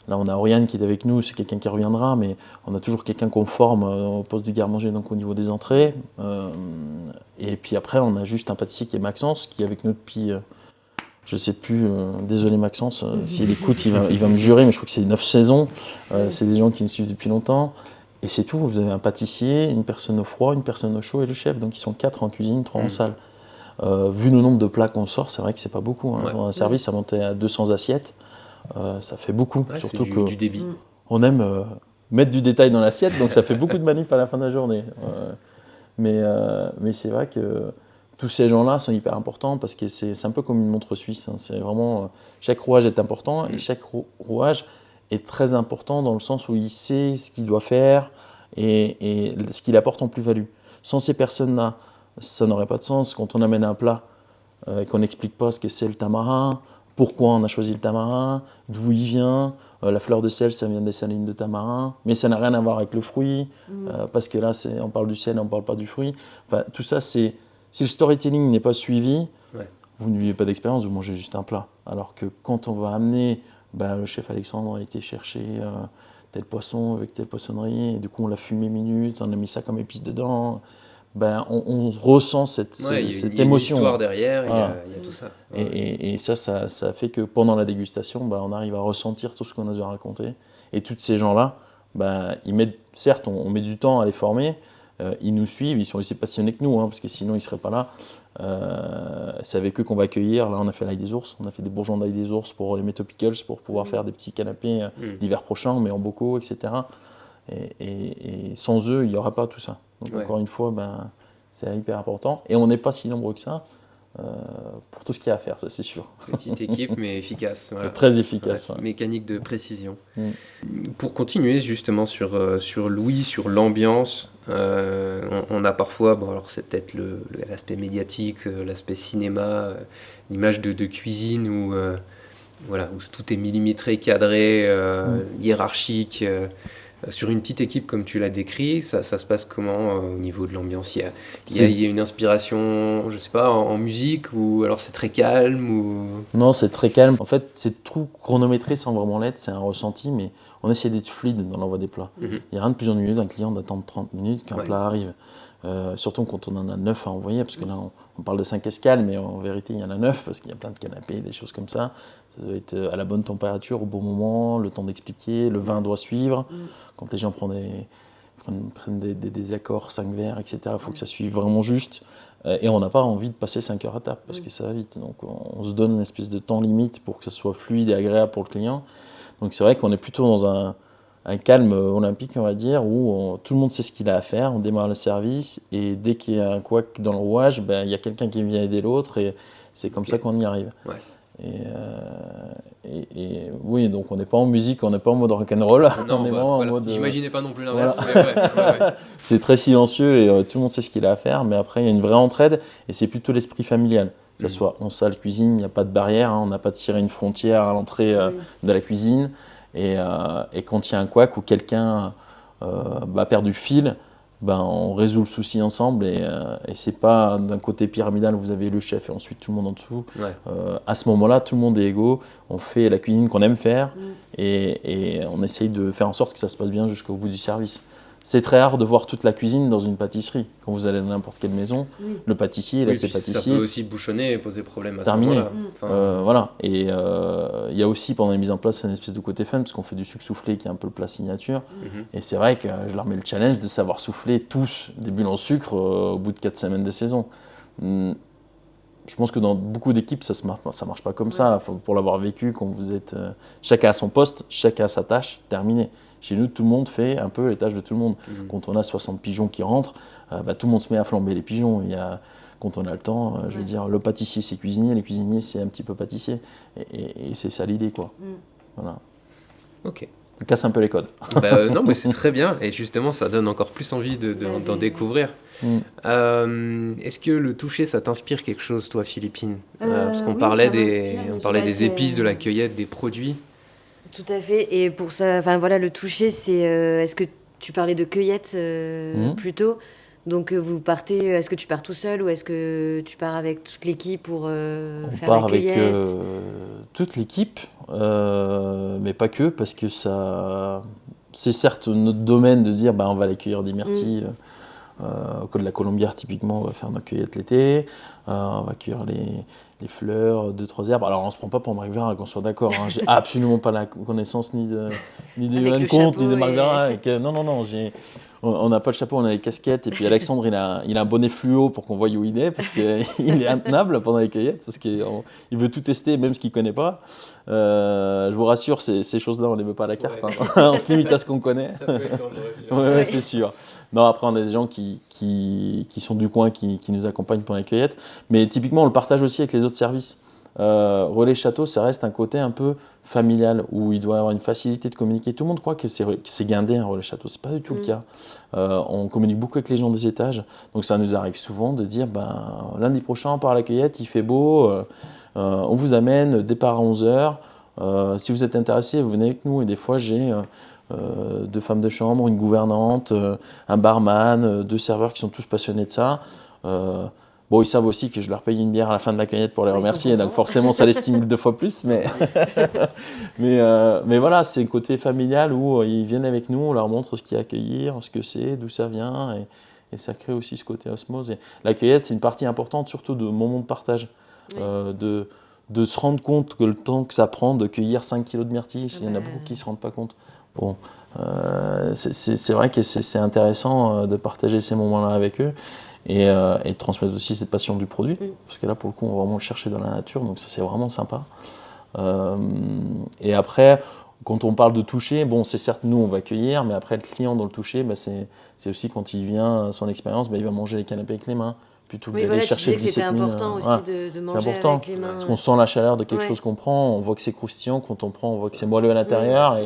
là on a Oriane qui est avec nous, c'est quelqu'un qui reviendra, mais on a toujours quelqu'un qu'on forme au poste du garde-manger, donc au niveau des entrées. Et puis après on a juste un pâtissier qui est Maxence, qui est avec nous depuis, je ne sais plus, désolé Maxence, s'il écoute il va me jurer, mais je crois que c'est 9 saisons, c'est des gens qui nous suivent depuis longtemps. Et c'est tout, vous avez un pâtissier, une personne au froid, une personne au chaud et le chef, donc ils sont 4 en cuisine, 3 en salle. Vu le nombre de plats qu'on sort, c'est vrai que c'est pas beaucoup. Dans un service, ça montait à 200 assiettes. Ça fait beaucoup. Surtout c'est que du débit. on aime mettre du détail dans l'assiette, donc ça fait beaucoup de manip à la fin de la journée. Mais c'est vrai que tous ces gens-là sont hyper importants parce que c'est un peu comme une montre suisse. C'est vraiment, chaque rouage est important et chaque rouage est très important dans le sens où il sait ce qu'il doit faire et ce qu'il apporte en plus-value. Sans ces personnes-là, ça n'aurait pas de sens. Quand on amène un plat et qu'on n'explique pas ce que c'est le tamarin, pourquoi on a choisi le tamarin, d'où il vient, la fleur de sel, ça vient des salines de tamarin, mais ça n'a rien à voir avec le fruit, parce que là, on parle du sel, on ne parle pas du fruit. Enfin, tout ça, si le storytelling n'est pas suivi, vous ne vivez pas d'expérience, vous mangez juste un plat. Alors que quand on va amener, le chef Alexandre a été chercher tel poisson avec telle poissonnerie, et du coup on l'a fumé minute, on a mis ça comme épice dedans, on ressent cette émotion. Il y a une histoire derrière, il y a tout ça. Et ça fait que pendant la dégustation, on arrive à ressentir tout ce qu'on a dû raconter. Et tous ces gens-là, ils mettent, certes, on met du temps à les former, ils nous suivent, ils sont aussi passionnés que nous, parce que sinon ils ne seraient pas là. C'est avec eux qu'on va accueillir. Là, on a fait l'ail des ours, on a fait des bourgeons d'ail des ours pour les mettre aux pickles, pour pouvoir faire des petits canapés l'hiver prochain, mais en bocaux, etc. Et sans eux, il n'y aura pas tout ça. Donc encore une fois, c'est hyper important. Et on n'est pas si nombreux que ça pour tout ce qu'il y a à faire, ça c'est sûr. Petite équipe, mais efficace. Voilà. Très efficace. Mécanique de précision. Pour continuer justement sur Louis, sur l'ambiance, on a parfois, alors c'est peut-être l'aspect médiatique, l'aspect cinéma, l'image de cuisine où tout est millimétré, cadré, hiérarchique. Sur une petite équipe comme tu l'as décrit, ça se passe comment au niveau de l'ambiance? Il y a une inspiration, je sais pas, en musique, ou alors c'est très calme ou... Non, c'est très calme. En fait, c'est tout chronométré sans vraiment l'être, c'est un ressenti, mais on essaie d'être fluide dans l'envoi des plats. Il n'y a rien de plus ennuyeux d'un client d'attendre 30 minutes qu'un plat arrive. Surtout quand on en a 9 à envoyer, parce que là on parle de 5 escales, mais en vérité il y en a 9, parce qu'il y a plein de canapés, des choses comme ça. Ça doit être à la bonne température, au bon moment, le temps d'expliquer, le vin doit suivre. Quand les gens prennent des accords, 5 verres, etc., il faut que ça suive vraiment juste. Et on n'a pas envie de passer 5 heures à table, parce que ça va vite. Donc on se donne une espèce de temps limite pour que ça soit fluide et agréable pour le client. Donc c'est vrai qu'on est plutôt dans un calme olympique, on va dire, où tout le monde sait ce qu'il a à faire, on démarre le service, et dès qu'il y a un couac dans le rouage, il y a quelqu'un qui vient aider l'autre, et c'est comme ça qu'on y arrive. Ouais. Et oui, donc on n'est pas en musique, on n'est pas en mode rock'n'roll, Non, on est vraiment en mode... J'imaginais pas non plus l'inverse, mais ouais. C'est très silencieux, et tout le monde sait ce qu'il a à faire, mais après il y a une vraie entraide, et c'est plutôt l'esprit familial. Que ce soit en salle, cuisine, il n'y a pas de barrière, on n'a pas tiré une frontière à l'entrée de la cuisine. Et quand il y a un couac ou quelqu'un perd du fil, on résout le souci ensemble, et c'est pas d'un côté pyramidal où vous avez le chef et ensuite tout le monde en dessous. Ouais. À ce moment-là, tout le monde est égaux, on fait la cuisine qu'on aime faire et on essaye de faire en sorte que ça se passe bien jusqu'au bout du service. C'est très rare de voir toute la cuisine dans une pâtisserie. Quand vous allez dans n'importe quelle maison, le pâtissier, il a ses pâtissiers. Ça peut aussi bouchonner et poser problème à terminé. ce moment-là. Voilà. Et il y a aussi, pendant les mises en place, une espèce de côté fun, parce qu'on fait du sucre soufflé, qui est un peu le plat signature. Et c'est vrai que je leur mets le challenge de savoir souffler tous des bulles en sucre au bout de 4 semaines de saison. Je pense que dans beaucoup d'équipes, ça marche pas comme ça. Pour l'avoir vécu, quand vous êtes... chacun à son poste, chacun à sa tâche, terminé. Chez nous, tout le monde fait un peu les tâches de tout le monde. Quand on a 60 pigeons qui rentrent, tout le monde se met à flamber les pigeons. Quand on a le temps, je veux dire, le pâtissier c'est cuisinier, les cuisiniers c'est un petit peu pâtissier. Et c'est ça l'idée, quoi. Voilà. Ok. On casse un peu les codes. Non, mais c'est très bien. Et justement, ça donne encore plus envie d'en découvrir. Est-ce que le toucher, ça t'inspire quelque chose, toi, Philippine? Parce qu'on parlait des épices, de la cueillette, des produits. Tout à fait. Et pour ça, le toucher, c'est... est-ce que tu parlais de cueillette plutôt? Donc vous partez... Est-ce que tu pars tout seul ou est-ce que tu pars avec toute l'équipe pour faire la cueillette? On part avec toute l'équipe, mais pas que, parce que ça... C'est certes notre domaine de dire on va aller cueillir des myrtilles. Au col de la Colombière, typiquement, on va faire nos cueillettes l'été. On va cueillir les fleurs, 2-3 herbes. Alors on ne se prend pas pour Marc Vera, qu'on soit d'accord. J'ai absolument pas la connaissance ni de Johan Comte, ni de Marc Vera. Non. On n'a pas le chapeau, on a les casquettes. Et puis Alexandre, il a un bonnet fluo pour qu'on voie où il est, parce qu'il est intenable pendant les cueillettes, parce qu'il veut tout tester, même ce qu'il ne connaît pas. Je vous rassure, ces choses-là, on ne les met pas à la carte. On se limite à ce qu'on connaît. Ça peut être dangereux. Ouais, c'est sûr. Non, après, on a des gens qui sont du coin, qui nous accompagnent pendant les cueillettes. Mais typiquement, on le partage aussi avec les autres services. Relais Château, ça reste un côté un peu familial, où il doit y avoir une facilité de communiquer. Tout le monde croit que c'est guindé un Relais Château, c'est pas du tout le cas. On communique beaucoup avec les gens des étages, donc ça nous arrive souvent de dire lundi prochain on part à la cueillette, il fait beau, on vous amène, départ à 11h, si vous êtes intéressé, vous venez avec nous. Et des fois j'ai 2 femmes de chambre, une gouvernante, un barman, 2 serveurs qui sont tous passionnés de ça. Ils savent aussi que je leur paye une bière à la fin de la cueillette pour les remercier, donc forcément ça les stimule 2 fois plus. Mais voilà, c'est un côté familial où ils viennent avec nous, on leur montre ce qu'il y a à cueillir, ce que c'est, d'où ça vient, et ça crée aussi ce côté osmose. Et la cueillette, c'est une partie importante, surtout de moment de partage, de se rendre compte que le temps que ça prend de cueillir 5 kilos de myrtilles, il y en a beaucoup qui ne se rendent pas compte. C'est vrai que c'est intéressant de partager ces moments-là avec eux. Et de transmettre aussi cette passion du produit, parce que là pour le coup on va vraiment le chercher dans la nature, donc ça c'est vraiment sympa. Et après, quand on parle de toucher, c'est certes nous on va cueillir, mais après le client dans le toucher, c'est aussi quand il vient, son expérience, il va manger les canapés avec les mains, plutôt que d'aller chercher le c'était important aussi de manger avec les mains. Parce qu'on sent la chaleur de quelque chose qu'on prend, on voit que c'est croustillant, quand on prend on voit que c'est moelleux à l'intérieur,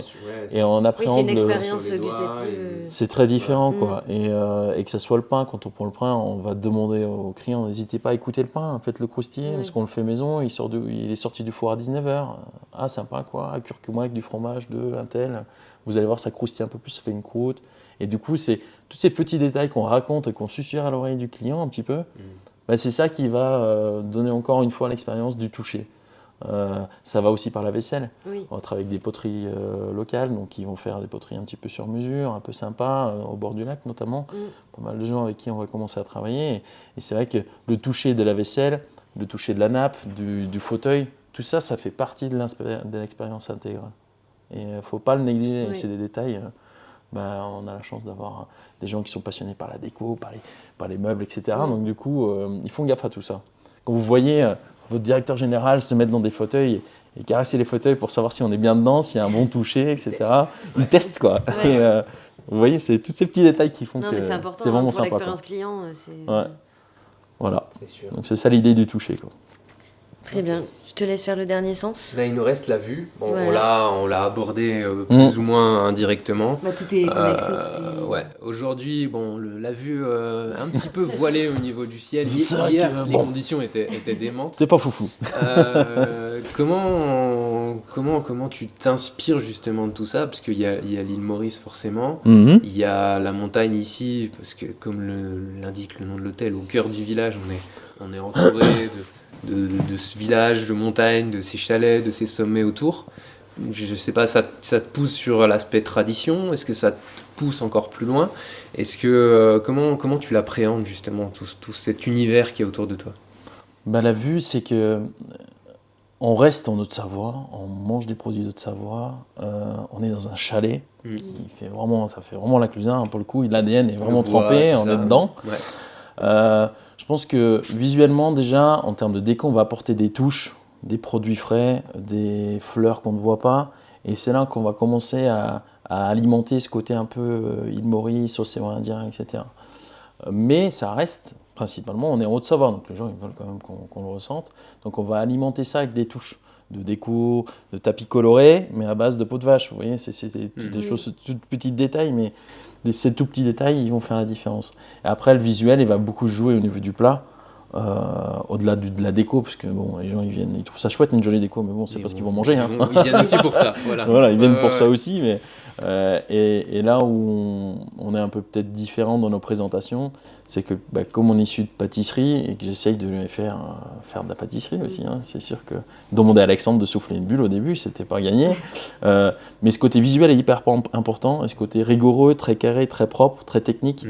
et on appréhende c'est une expérience gustative. C'est très différent, quoi. Et que ça soit le pain, quand on prend le pain, on va demander aux clients, n'hésitez pas à écouter le pain, faites-le croustiller, parce qu'on le fait maison, il est sorti du four à 19h. Ah, c'est un pain quoi, à curcuma avec du fromage, un tel. vous allez voir, ça croustille un peu plus, ça fait une croûte. Et du coup, c'est tous ces petits détails qu'on raconte et qu'on susurre à l'oreille du client un petit peu, bah, c'est ça qui va donner encore une fois l'expérience du toucher. Ça va aussi par la vaisselle. Oui. On va travailler avec des poteries locales, donc ils vont faire des poteries un petit peu sur mesure, un peu sympa, au bord du lac notamment. Pas mal de gens avec qui on va commencer à travailler. Et c'est vrai que le toucher de la vaisselle, le toucher de la nappe, du fauteuil, tout ça, ça fait partie de l'expérience intégrale. Et il ne faut pas le négliger. Oui. C'est des détails. On a la chance d'avoir des gens qui sont passionnés par la déco, par les meubles, etc. Donc du coup, ils font gaffe à tout ça. Quand vous voyez votre directeur général se mettre dans des fauteuils et caresser les fauteuils pour savoir si on est bien dedans, s'il y a un bon toucher, etc. Il teste quoi. Ouais. Et, vous voyez, c'est tous ces petits détails qui font Non, que mais c'est important c'est vraiment pour sympa. l'expérience client. Ouais. Voilà. C'est sûr. Donc c'est ça l'idée du toucher, quoi. Très bien. Je te laisse faire le dernier sens. Là, il nous reste la vue. Bon, Voilà. on l'a abordé plus ou moins indirectement. Bah, tout est connecté. Ouais. Aujourd'hui, bon, la vue un petit peu voilée au niveau du ciel. C'est vrai Hier, que, les bon. conditions étaient démentes. C'est pas foufou. Comment tu t'inspires justement de tout ça? Parce qu'il y a l'île Maurice forcément. Mhm. Il y a la montagne ici, parce que comme l'indique le nom de l'hôtel, au cœur du village, on est entouré de ce village, de montagnes, de ces chalets, de ces sommets autour. Je sais pas, ça te pousse sur l'aspect tradition? Est-ce que ça te pousse encore plus loin? Est-ce que comment tu l'appréhendes justement, tout cet univers qui est autour de toi? Bah, la vue, c'est que on reste en Haute-Savoie, on mange des produits d'Haute-Savoie, on est dans un chalet ça fait vraiment la cuisine, hein, pour le coup, l'ADN est vraiment Le bois, trempé, tout on ça. est dedans. Ouais. Je pense que visuellement déjà, en termes de déco, on va apporter des touches, des produits frais, des fleurs qu'on ne voit pas, et c'est là qu'on va commencer à alimenter ce côté un peu île Maurice, océan Indien, etc. Mais ça reste principalement, on est en Haute-Savoie, donc les gens ils veulent quand même qu'on le ressente. Donc on va alimenter ça avec des touches de déco, de tapis colorés, mais à base de peau de vache. Vous voyez, c'est des choses, tout petits détails, mais ces tout petits détails, ils vont faire la différence. Et après, le visuel, il va beaucoup jouer au niveau du plat, au-delà de la déco, parce que bon, les gens ils viennent, ils trouvent ça chouette une jolie déco, mais bon, c'est pas ce qu'ils vont manger. Ils viennent aussi pour ça. Voilà, Voilà, ils viennent pour ça aussi, mais et là où on est un peu peut-être différent dans nos présentations, c'est que comme on est issu de pâtisserie et que j'essaye de les faire de la pâtisserie aussi, hein, c'est sûr que demander à Alexandre de souffler une bulle au début, c'était pas gagné. Mais ce côté visuel est hyper important, et ce côté rigoureux, très carré, très propre, très technique,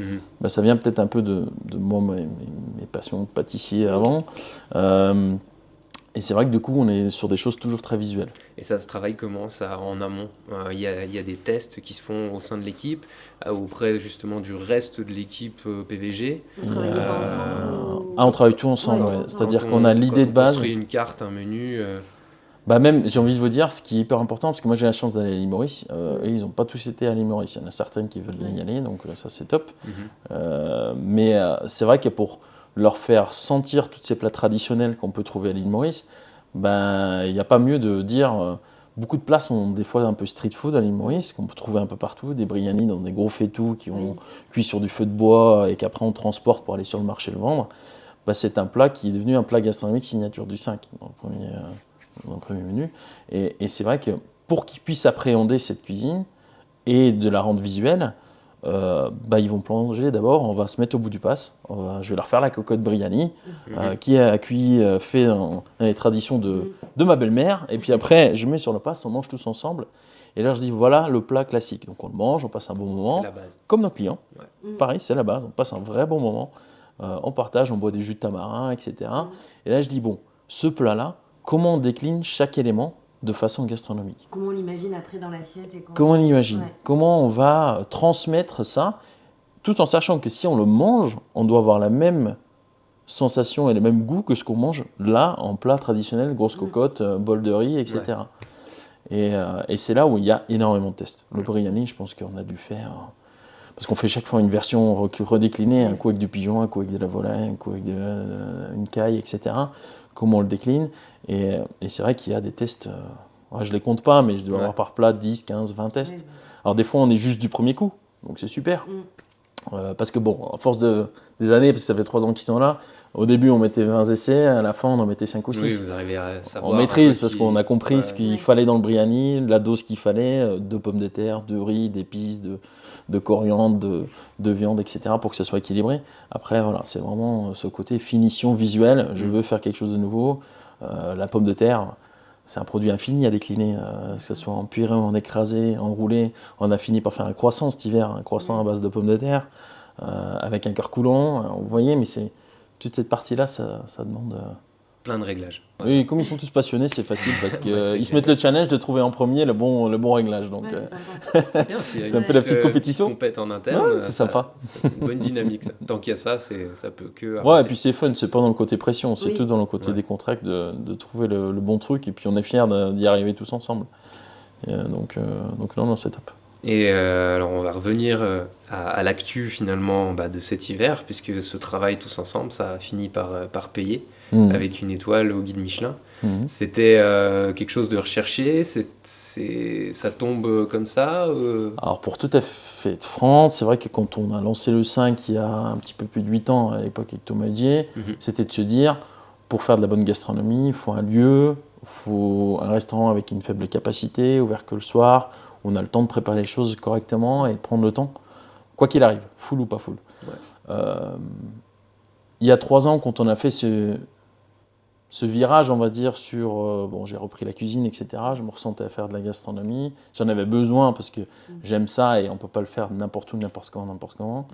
ça vient peut-être un peu de moi, mes passions de pâtissier avant. Et c'est vrai que du coup, on est sur des choses toujours très visuelles. Et ça se travaille comment, ça, en amont? Il y a des tests qui se font au sein de l'équipe, auprès justement du reste de l'équipe PVG. On travaille ça ensemble on travaille tout ensemble, ouais. C'est-à-dire qu'on a l'idée de base. On construit une carte, un menu. Même, j'ai envie de vous dire, ce qui est hyper important, parce que moi j'ai la chance d'aller à l'île Maurice, et ils n'ont pas tous été à l'île Maurice. Il y en a certaines qui veulent bien y aller, donc ça c'est top. Mais c'est vrai que pour leur faire sentir tous ces plats traditionnels qu'on peut trouver à l'île Maurice, il n'y a pas mieux de dire. Beaucoup de plats sont des fois un peu street food à l'île Maurice, qu'on peut trouver un peu partout, des brianis dans des gros fétous qui ont cuit sur du feu de bois et qu'après on transporte pour aller sur le marché le vendre. C'est un plat qui est devenu un plat gastronomique signature du 5 dans le premier menu. Et c'est vrai que pour qu'ils puissent appréhender cette cuisine et de la rendre visuelle, ils vont plonger d'abord, on va se mettre au bout du pass, je vais leur faire la cocotte Briani, qui a cuit, fait dans les traditions de ma belle-mère, et puis après je mets sur le pass, on mange tous ensemble, et là je dis voilà le plat classique, donc on le mange, on passe un bon moment, C'est la base. comme nos clients, pareil c'est la base, on passe un vrai bon moment, on partage, on boit des jus de tamarin, etc. Et là je dis bon, ce plat-là, comment on décline chaque élément de façon gastronomique. Comment on l'imagine après dans l'assiette et comment on l'imagine, comment on va transmettre ça, tout en sachant que si on le mange, on doit avoir la même sensation et le même goût que ce qu'on mange là, en plat traditionnel, grosse cocotte, bol de riz, etc. Et c'est là où il y a énormément de tests. Le biryani, je pense qu'on a dû faire... Parce qu'on fait chaque fois une version redéclinée, un coup avec du pigeon, un coup avec de la volaille, un coup avec une caille, etc. Comment on le décline. Et c'est vrai qu'il y a des tests, je ne les compte pas, mais je dois avoir par plat 10, 15, 20 tests. Alors des fois, on est juste du premier coup, donc c'est super. Parce que bon, à force des années, parce que ça fait 3 ans qu'ils sont là, au début on mettait 20 essais, à la fin on en mettait 5 ou 6. Oui, vous arrivez à savoir. On maîtrise parce qu'on a compris Ouais. ce qu'il Ouais. fallait dans le biryani, la dose qu'il fallait, 2 pommes de terre, 2 riz, d'épices, de coriandre, de viande, etc. pour que ça soit équilibré. Après, voilà, c'est vraiment ce côté finition visuelle. Je veux faire quelque chose de nouveau. La pomme de terre, c'est un produit infini à décliner, que ce soit en purée, en écrasé, en roulé. On a fini par faire un croissant cet hiver, un croissant à base de pommes de terre, avec un cœur coulant. Vous voyez, mais c'est toute cette partie-là, ça demande. Plein de réglages. Oui, comme ils sont tous passionnés, c'est facile parce qu'ils Ouais, c'est se mettent le challenge de trouver en premier le bon réglage. Donc, Ouais, c'est sympa. C'est bien, c'est un peu la petite compétition. Compète en interne. Ouais, c'est sympa. C'est une bonne dynamique. Ça. Tant qu'il y a ça, ça peut que. ouais, avancer. et puis c'est fun, c'est pas dans le côté pression, c'est Oui. tout dans le côté Ouais. décontracté de trouver le bon truc et puis on est fiers d'y arriver tous ensemble. Et, donc non, c'est top. Et alors, on va revenir à l'actu finalement de cet hiver, puisque ce travail tous ensemble, ça a fini par payer avec une étoile au guide Michelin. Mhm. C'était quelque chose de recherché, ça tombe comme ça Alors pour tout à fait être franc, c'est vrai que quand on a lancé le 5 il y a un petit peu plus de 8 ans, à l'époque avec Thomas Dier, c'était de se dire, pour faire de la bonne gastronomie, il faut un lieu, il faut un restaurant avec une faible capacité, ouvert que le soir, où on a le temps de préparer les choses correctement et de prendre le temps, quoi qu'il arrive, full ou pas full. Ouais. Il y a 3 ans, quand on a fait ce virage, on va dire, sur... bon, j'ai repris la cuisine, etc. Je me ressentais à faire de la gastronomie. J'en avais besoin parce que j'aime ça et on ne peut pas le faire n'importe où, n'importe quand, n'importe comment.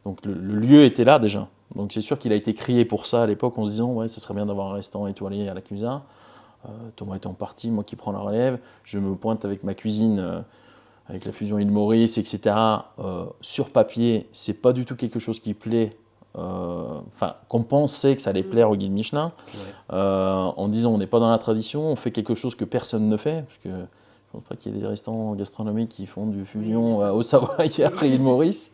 Donc le lieu était là déjà. Donc c'est sûr qu'il a été créé pour ça à l'époque en se disant « ouais, ça serait bien d'avoir un restaurant étoilé à la Clusa ». Thomas étant parti, moi qui prends la relève, je me pointe avec ma cuisine, avec la fusion Île Maurice, etc. Sur papier, c'est pas du tout quelque chose qui plaît. Qu'on pensait que ça allait plaire au guide Michelin, en disant on n'est pas dans la tradition, on fait quelque chose que personne ne fait, parce que je ne pense pas qu'il y ait des restaurants gastronomiques qui font du fusion au Savoie après Île Maurice.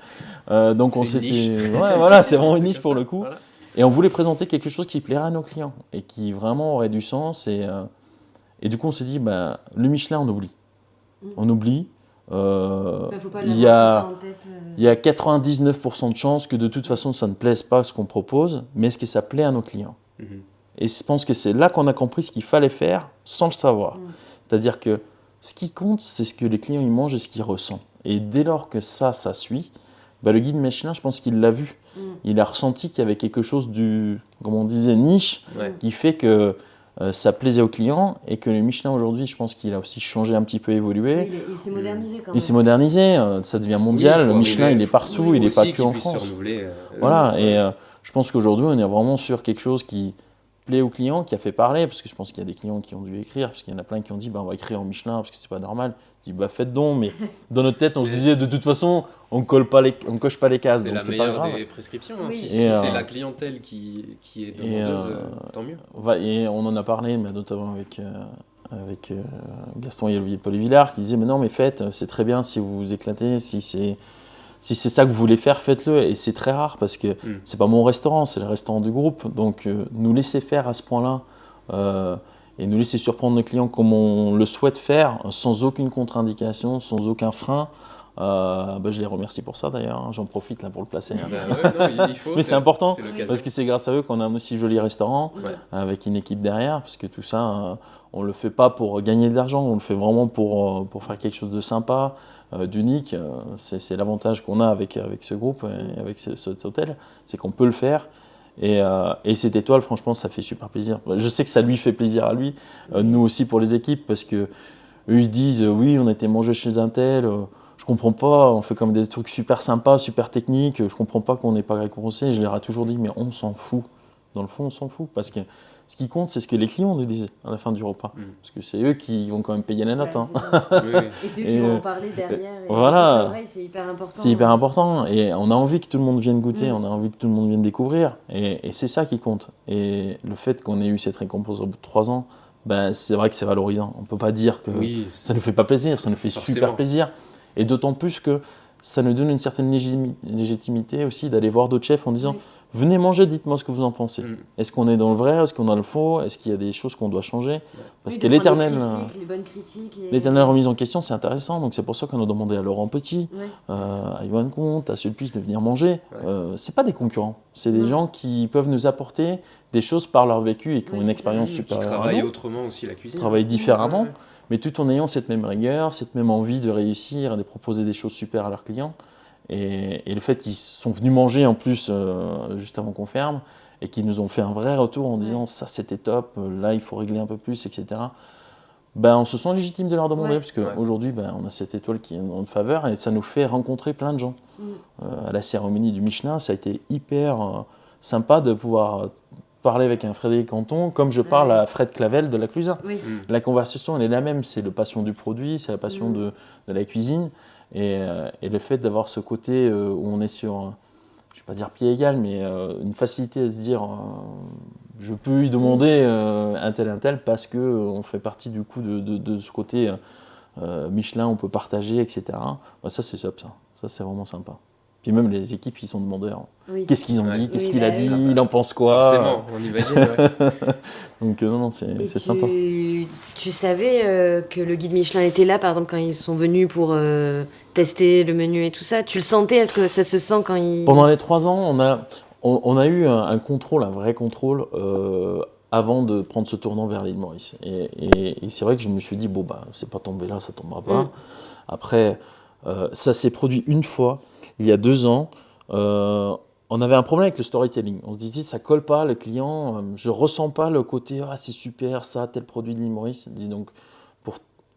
Donc on s'était, ouais, voilà, c'est vraiment une niche pour le coup. Voilà. Et on voulait présenter quelque chose qui plairait à nos clients et qui vraiment aurait du sens. Et du coup on s'est dit, le Michelin on oublie, on oublie. Il y a 99% de chances que de toute façon ça ne plaise pas ce qu'on propose, mais est-ce que ça plaît à nos clients ? Et je pense que c'est là qu'on a compris ce qu'il fallait faire sans le savoir. C'est-à-dire que ce qui compte, c'est ce que les clients ils mangent et ce qu'ils ressentent. Et dès lors que ça suit, le guide Michelin, je pense qu'il l'a vu. Il a ressenti qu'il y avait quelque chose comme on disait, niche, qui fait que ça plaisait aux clients et que le Michelin aujourd'hui, je pense qu'il a aussi changé un petit peu, évolué. Oui, il s'est modernisé quand même. Il s'est modernisé, ça devient mondial, le Michelin il est partout, il n'est pas que en France. Voilà, et je pense qu'aujourd'hui on est vraiment sur quelque chose qui plaît aux clients, qui a fait parler, parce que je pense qu'il y a des clients qui ont dû écrire, parce qu'il y en a plein qui ont dit on va écrire en Michelin parce que c'est pas normal. Je dis faites donc, mais dans notre tête on se disait de toute façon on coche pas les cases, c'est donc la c'est pas grave. C'est la meilleure des prescriptions, hein. Oui. Si c'est la clientèle qui est demandeuse, tant mieux. Et on en a parlé, mais notamment avec Gaston et Olivier Paul-Villard qui disaient mais non mais faites, c'est très bien si vous vous éclatez, si c'est ça que vous voulez faire, faites-le. Et c'est très rare parce que c'est pas mon restaurant, c'est le restaurant du groupe. Donc nous laisser faire à ce point-là et nous laisser surprendre nos clients comme on le souhaite faire, sans aucune contre-indication, sans aucun frein. Je les remercie pour ça d'ailleurs, hein. J'en profite là pour le placer. Il faut, mais c'est important parce que c'est grâce à eux qu'on a un aussi joli restaurant avec une équipe derrière, parce que tout ça, on ne le fait pas pour gagner de l'argent, on le fait vraiment pour faire quelque chose de sympa, d'unique. C'est l'avantage qu'on a avec ce groupe et avec cet hôtel, c'est qu'on peut le faire. Et cette étoile, franchement, ça fait super plaisir. Je sais que ça lui fait plaisir à lui, nous aussi pour les équipes, parce que eux ils se disent oui, on a été mangé chez un tel. Je comprends pas, on fait comme des trucs super sympas, super techniques, je comprends pas qu'on n'ait pas récompensé. Et je leur ai toujours dit, mais on s'en fout. Dans le fond, on s'en fout. Parce que ce qui compte, c'est ce que les clients nous disent à la fin du repas. Parce que c'est eux qui vont quand même payer la note. Et c'est eux qui vont en parler derrière. Et voilà. C'est hyper important. C'est hyper important. Et on a envie que tout le monde vienne goûter, on a envie que tout le monde vienne découvrir. Et c'est ça qui compte. Et le fait qu'on ait eu cette récompense au bout de 3 ans, c'est vrai que c'est valorisant. On ne peut pas dire que ça ne nous fait pas plaisir, ça nous fait super plaisir. Et d'autant plus que ça nous donne une certaine légitimité aussi d'aller voir d'autres chefs en disant Venez manger, dites-moi ce que vous en pensez. Mm. Est-ce qu'on est dans le vrai, est-ce qu'on est dans le faux, est-ce qu'il y a des choses qu'on doit changer? Parce Oui, que de prendre les bonnes critiques. l'éternelle remise en question, c'est intéressant. Donc c'est pour ça qu'on a demandé à Laurent Petit, Ouais. à Yoann Comte, à Sulpice de venir manger. Ouais. C'est pas des concurrents, c'est des Non. gens qui peuvent nous apporter des choses par leur vécu et qui ont Oui, une c'est expérience ça. Qui supérieure à travaillent nous, autrement aussi la qui cuisine. travaillent différemment, Ouais. mais tout en ayant cette même rigueur, cette même envie de réussir et de proposer des choses super à leurs clients. Et le fait qu'ils sont venus manger en plus juste avant qu'on ferme et qu'ils nous ont fait un vrai retour en disant ça c'était top, là il faut régler un peu plus, etc. Ben, on se sent légitime de leur demander Ouais. parce qu'aujourd'hui on a cette étoile qui est en notre faveur et ça nous fait rencontrer plein de gens. À la cérémonie du Michelin, ça a été hyper sympa de pouvoir parler avec un Frédéric Canton comme je parle à Fred Clavel de la Clusa. Oui. Mm. La conversation, elle est la même. C'est la passion du produit, c'est la passion de la cuisine. Et le fait d'avoir ce côté où on est sur, je ne vais pas dire pied égal, mais une facilité à se dire je peux lui demander un tel parce qu'on fait partie du coup de ce côté Michelin, on peut partager, etc. Bah, ça, c'est top, ça. Ça, c'est vraiment sympa. Puis même les équipes, ils sont demandeurs. Oui. Qu'est-ce qu'ils ont Ouais. dit? Qu'est-ce Oui, qu'il bah a dit? oui. Il en pense quoi? Forcément, on imagine. Ouais. Donc non, Et c'est sympa. tu savais que le guide Michelin était là, par exemple, quand ils sont venus pour tester le menu et tout ça. Tu le sentais? Est-ce que ça se sent quand ils... Pendant les 3 ans, on a eu un contrôle, un vrai contrôle, avant de prendre ce tournant vers l'île Maurice. Et c'est vrai que je me suis dit, bon, bah, c'est pas tombé là, ça tombera pas. Après, ça s'est produit une fois, il y a 2 ans. On avait un problème avec le storytelling. On se disait, ça colle pas, le client, je ressens pas le côté, ah, c'est super, ça, tel produit de l'île Maurice. Dis donc,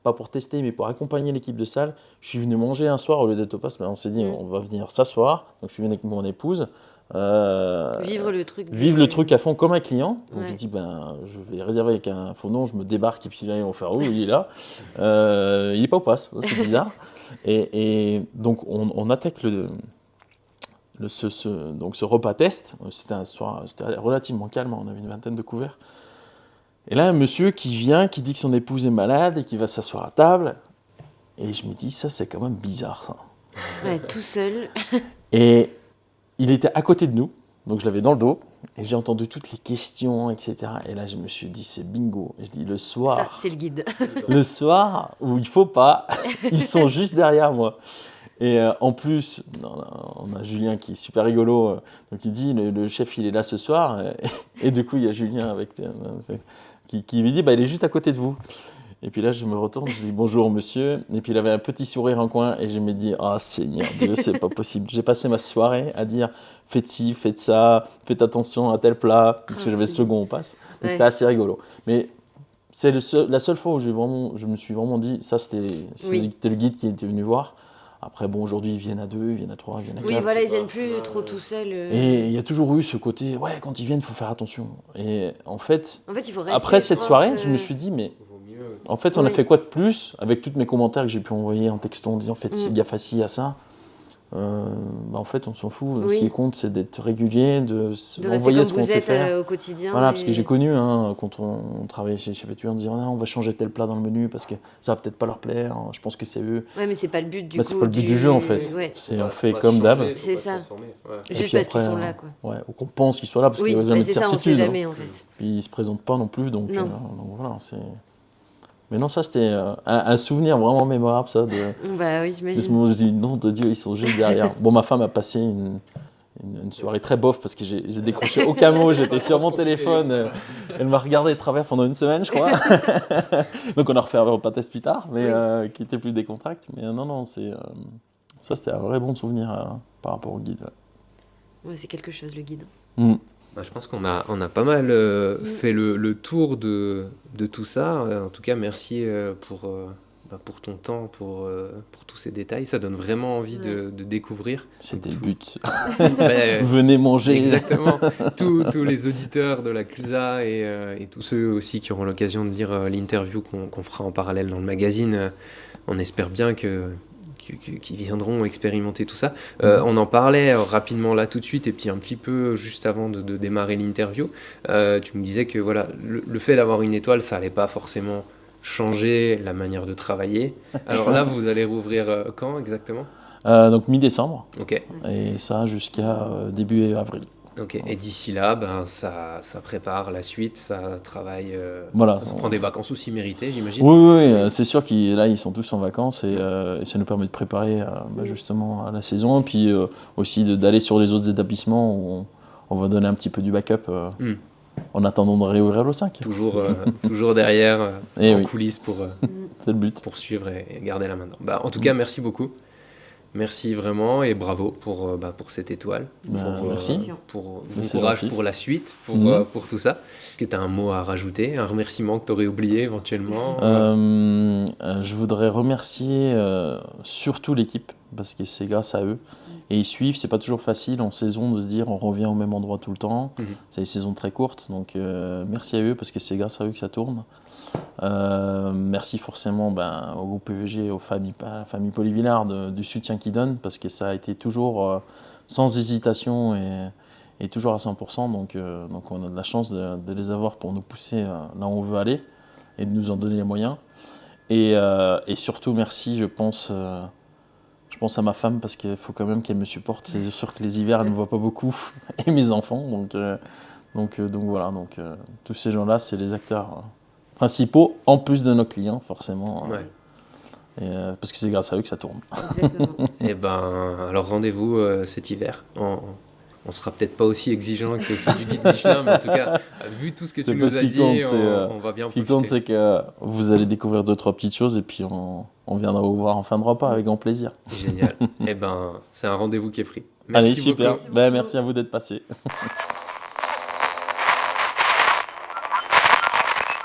pas pour tester, mais pour accompagner l'équipe de salle, je suis venu manger un soir au lieu d'être au poste. On s'est dit, on va venir s'asseoir. Donc je suis venu avec mon épouse. Vivre le truc. Vivre le truc à fond comme un client. Donc Ouais. je dis, ben, je vais réserver avec un faux nom, je me débarque et puis là, ils vont faire, oh, il est là. Il n'est pas au pass, c'est bizarre. Et donc on attaque donc ce repas test. C'était un soir, c'était relativement calme, on avait une vingtaine de couverts. Et là, un monsieur qui vient, qui dit que son épouse est malade et qui va s'asseoir à table. Et je me dis, ça, c'est quand même bizarre, ça. Ouais, tout seul. Et il était à côté de nous, donc je l'avais dans le dos, et j'ai entendu toutes les questions, etc. Et là, je me suis dit, c'est bingo. Et je dis, le Ça, soir, c'est le guide. le soir où il faut pas, ils sont juste derrière moi. Et en plus, on a Julien qui est super rigolo, donc il dit, le chef, il est là ce soir. Et du coup, il y a Julien qui lui dit, bah, il est juste à côté de vous. Et puis là, je me retourne, je dis bonjour monsieur. Et puis il avait un petit sourire en coin et je me dis, ah Seigneur Dieu, c'est pas possible. J'ai passé ma soirée à dire, faites ci, faites ça, faites attention à tel plat, parce que j'avais ce second au passe. Donc Ouais. c'était assez rigolo. Mais c'est la seule fois où je me suis vraiment dit, ça c'était le guide qui était venu voir. Après, bon, aujourd'hui, ils viennent à 2, ils viennent à 3, ils viennent à 4. Oui, voilà, ils c'est viennent pas- plus trop tout seuls. Et il y a toujours eu ce côté, ouais, quand ils viennent, il faut faire attention. Et en fait, En fait, il faut rester. après cette je pense, soirée, je me suis dit, mais Vaut mieux. en fait, on a Oui. fait quoi de plus avec tous mes commentaires que j'ai pu envoyer en texto en disant faites ci, gaffe à ci, à ça. Bah, en fait, on s'en fout. Oui. Ce qui compte, c'est d'être régulier, de rester d'envoyer comme ce qu'on vous sait êtes faire. au quotidien. Voilà, parce que et- j'ai connu, hein, quand on travaillait chez Chef Étudiant, on disait on va changer tel plat dans le menu parce que ça va peut-être pas leur plaire. Je pense que c'est eux. Ouais, mais c'est pas le but du Bah, coup. c'est pas le but du jeu en fait. Ouais. C'est on Faut fait pas comme se d'hab. changer, faut C'est pas ça. transformer. Ouais. Et Juste puis parce qu'ils après, sont là, quoi. Ouais, ou qu'on pense qu'ils soient là parce Oui, qu'il n'y a bah, jamais de c'est ça, on sait certitude. jamais en fait. Puis ils se présentent pas non plus, donc, Non. donc voilà. Mais non, ça c'était un souvenir vraiment mémorable, ça, de Bah oui, ce j'imagine. moment où je dis non de Dieu, ils sont juste derrière. Bon, ma femme a passé une soirée très bof parce que j'ai décroché aucun mot, j'étais sur mon téléphone. Elle m'a regardé de travers pendant une semaine, je crois. Donc on a refait un repas test plus tard, mais qui était plus décontracté. Mais non, ça c'était un vrai bon souvenir par rapport au guide. Ouais, c'est quelque chose, le guide. Mm. Bah, je pense qu'on a pas mal fait le tour de tout ça. En tout cas, merci pour ton temps, pour tous ces détails. Ça donne vraiment envie de découvrir. C'était le Tout- but. Ouais, Venez manger. exactement. Tous les auditeurs de la Clusa et tous ceux aussi qui auront l'occasion de lire l'interview qu'on fera en parallèle dans le magazine, on espère bien qui viendront expérimenter tout ça. On en parlait rapidement là tout de suite et puis un petit peu juste avant de démarrer l'interview. Tu me disais que voilà, le fait d'avoir une étoile, ça allait pas forcément changer la manière de travailler. Alors là, vous allez rouvrir quand exactement? Donc mi-décembre, Ok. et ça jusqu'à début avril. Ok. Et d'ici là, ben, ça prépare la suite, ça travaille, Voilà. ça prend des vacances aussi méritées, j'imagine. Oui, oui, oui, c'est sûr qu'ils là, ils sont tous en vacances et ça nous permet de préparer justement à la saison. Et puis aussi d'aller sur les autres établissements où on va donner un petit peu du backup en attendant de réouvrir le 5. Toujours derrière, Et en oui. coulisses C'est le but. pour suivre et garder la main dedans. Bah, en tout cas, merci beaucoup. Merci vraiment et bravo pour cette étoile. Merci. Pour bon C'est courage gentil. pour la suite, Mhm. pour tout ça. Est-ce que tu as un mot à rajouter, un remerciement que tu aurais oublié éventuellement Je voudrais remercier surtout l'équipe parce que c'est grâce à eux. Et ils suivent, c'est pas toujours facile en saison de se dire on revient au même endroit tout le temps. C'est des saisons très courtes, donc merci à eux parce que c'est grâce à eux que ça tourne. Merci forcément au groupe PVG, à la famille Polyvillard du soutien qu'ils donnent parce que ça a été toujours sans hésitation et toujours à 100%. Donc on a de la chance de les avoir pour nous pousser là où on veut aller et de nous en donner les moyens. Et surtout merci, je pense à ma femme parce qu'il faut quand même qu'elle me supporte. C'est sûr que les hivers elle ne me voit pas beaucoup et mes enfants. Donc voilà, tous ces gens-là, c'est les acteurs principaux, en plus de nos clients, forcément. Ouais. Parce que c'est grâce à eux que ça tourne. Exactement. Eh ben, alors rendez-vous cet hiver. On sera peut-être pas aussi exigeant que ceux du guide Michelin, mais en tout cas, vu tout ce que C'est tu pas nous ce as qui dit, compte, on va bien Ce qui profiter. compte, c'est que vous allez découvrir 2-3 petites choses et puis on viendra vous voir en fin de repas avec grand plaisir. Génial. Eh ben, c'est un rendez-vous qui est pris. Allez, Merci super. beaucoup. Merci à vous d'être passés.